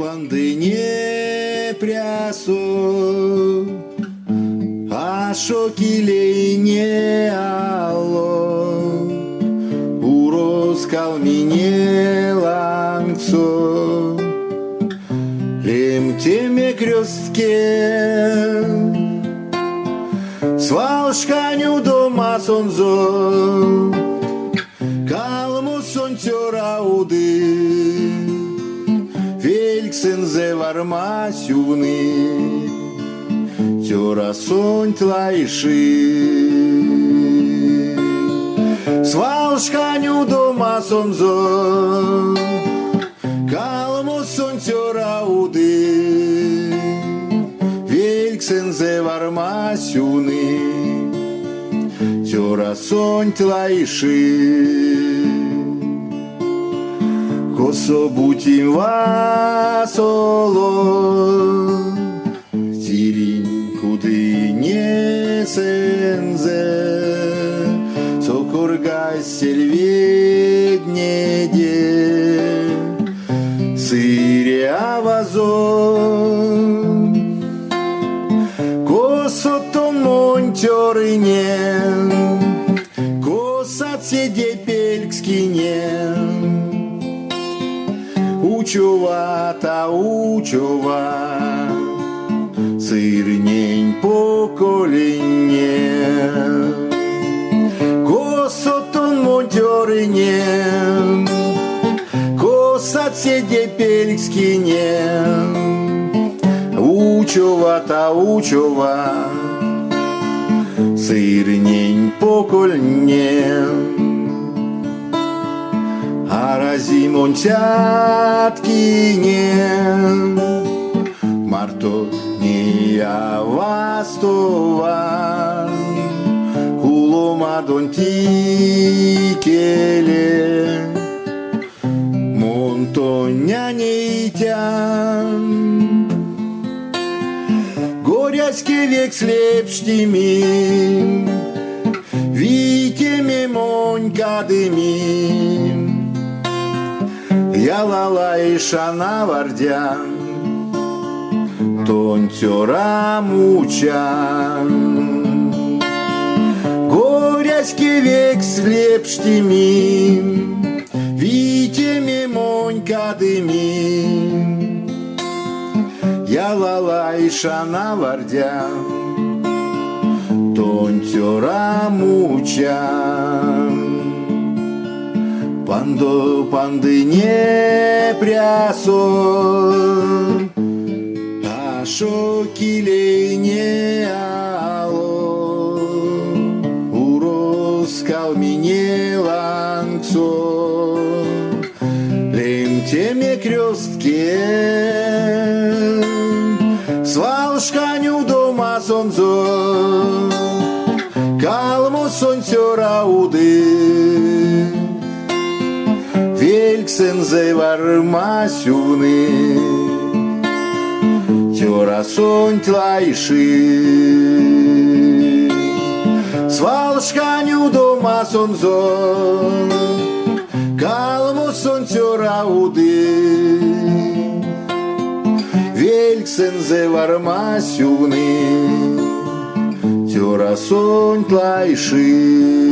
Pandı nie priaso, a šokilei nie alo, uros kalminie lankso, lemteme krjostke, svalškanju doma sonzo, kalmu soncjora udy. Velksenze varma suvni, tjora sont laiši. Svalškanju doma sonzo, kalmo sont tjora udy. Velksenze varma suvni, tjora sont laiši. Косо бутим васоло, тирин куды не сензе, сокоргай сельведнеде, сыря вазон, косо тон монтёрыне, косо цеде пелькскине. Учува та учува, сырнень покоління, косотон монтьорине, косат седе пелькскине. Учува та учува, сырнень покоління. Аразимон тяткине, марто не авастова, куломадон тикеле, монтоня нейтян, горяцкий век слепштими, витеме монькадыми. Ялала и шана вардян, тонтёра мучан. Горяцкий век слепштими, витеме монькадыми. Ялала и шана вардян, тонтёра мучан. Pandı nie priaso, a šokilei nie alo, uros kalminie lankso, lemteme krjostke, svalškanju doma sonzo, kalmo soncjora udy. Velksenze varma suvni, tjora sont laiši. Svalškanju doma sonzo, kalmo sont tjora udy. Velksenze varma suvni, tjora sont laiši.